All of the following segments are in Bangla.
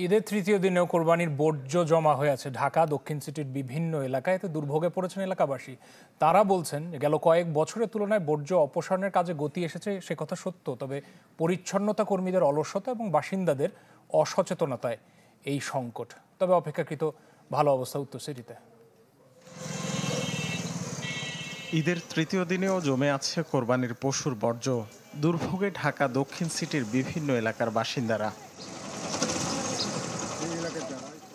ঈদের তৃতীয় দিনেও কোরবানির বর্জ্য জমা হয়ে আছে ঢাকা দক্ষিণ সিটির বিভিন্ন এলাকায়। এতে দুর্ভোগে পড়েছেন এলাকাবাসী। তারা বলছেন গেল কয়েক বছরের তুলনায় বর্জ্য অপসারণের কাজে গতি এসেছে, সে কথা সত্য। তবে পরিচ্ছন্নতা কর্মীদের অলসতা এবং বাসিন্দাদের অসচেতনতায় এই সংকট। তবে অপেক্ষাকৃত ভালো অবস্থা উত্তর সিটিতে। ঈদের তৃতীয় দিনেও জমে আছে কোরবানির পশুর বর্জ্য। দুর্ভোগে ঢাকা দক্ষিণ সিটির বিভিন্ন এলাকার বাসিন্দারা।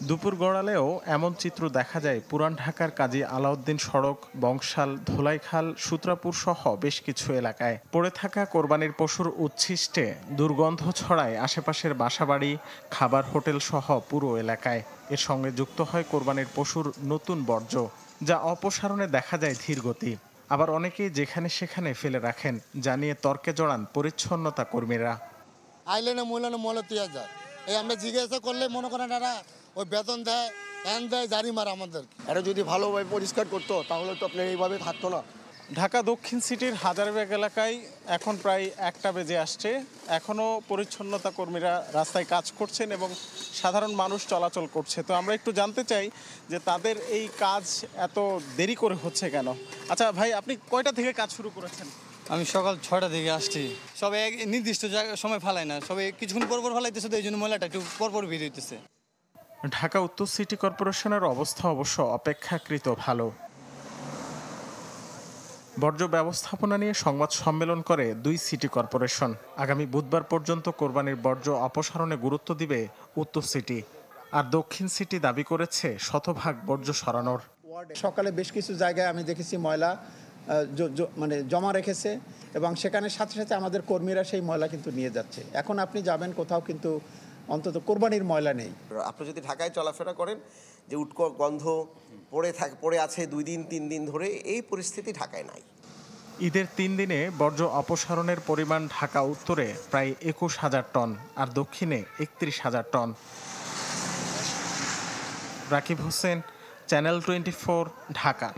দুপুর গড়ালেও এমন চিত্র দেখা যায় পুরান ঢাকার কাজী আলাউদ্দিন সড়ক, বংশাল, ধোলাইখাল, সূত্রাপুর সহ বেশ কিছু এলাকায়। পড়ে থাকা কোরবানির পশুর উচ্ছিষ্টে দুর্গন্ধ ছড়ায় আশেপাশের বাসাবাড়ি, খাবার হোটেল সহ পুরো এলাকায়। এর সঙ্গে যুক্ত হয় কোরবানির পশুর নতুন বর্জ্য, যা অপসারণে দেখা যায় ধীর গতি। আবার অনেকেই যেখানে সেখানে ফেলে রাখেন, যা নিয়ে তর্কে জড়ান পরিচ্ছন্নতা কর্মীরা। আইলেনে মূল্যানে মলে তুই যায়, এই আমরা জিজ্ঞাসা করলে মনে করেন এরা ওই বেতন দেয়, এন দেয়, জারি মারে আমাদের। এরা যদি ভালোভাবে পরিষ্কার করতো তাহলে তো আপনার এইভাবে থাকতো না। ঢাকা দক্ষিণ সিটির হাজারীবাগ এলাকায় এখন প্রায় 1টা বেজে আসছে। এখনও পরিচ্ছন্নতা কর্মীরা রাস্তায় কাজ করছেন এবং সাধারণ মানুষ চলাচল করছে। তো আমরা একটু জানতে চাই যে তাদের এই কাজ এত দেরি করে হচ্ছে কেন। আচ্ছা ভাই, আপনি কয়টা থেকে কাজ শুরু করেছেন? আমি সকাল 6টা থেকে আসছি। সবাই এক নির্দিষ্ট সময় ফেলায় না, সবাই কিছুক্ষণ পরপর ফেলাইতেছে, তো এই জন্য ময়লাটা একটু পরপর ভিড় হইতেছে। ঢাকা উত্তর সিটি কর্পোরেশনের অবস্থা অবশ্য অপেক্ষাকৃত ভালো। বর্জ্য ব্যবস্থাপনা নিয়ে সংবাদ সম্মেলন করে 2 সিটি কর্পোরেশন। আগামী বুধবার পর্যন্ত কোরবানির বর্জ্য অপসারণে গুরুত্ব দিবে উত্তর সিটি। আর দক্ষিণ সিটি দাবি করেছে শতভাগ বর্জ্য সরানোর। সকালে বেশ কিছু জায়গায় আমি দেখেছি ময়লা মানে জমা রেখেছে এবং সেখানে সাথে সাথে আমাদের কর্মীরা সেই ময়লা কিন্তু নিয়ে যাচ্ছে। এখন আপনি যাবেন কোথাও, কিন্তু অন্তত কোরবানির ময়লা নেই। আপনি যদি ঢাকায় চলাফেরা করেন, যে উৎকট গন্ধ পড়ে আছে 2 দিন 3 দিন ধরে, এই পরিস্থিতি ঢাকায় নাই। ঈদের 3 দিনে বর্জ্য অপসারণের পরিমাণ ঢাকা উত্তরে প্রায় 21,000 টন আর দক্ষিণে 31,000 টন। রাকিব হোসেন, চ্যানেল 24, ঢাকা।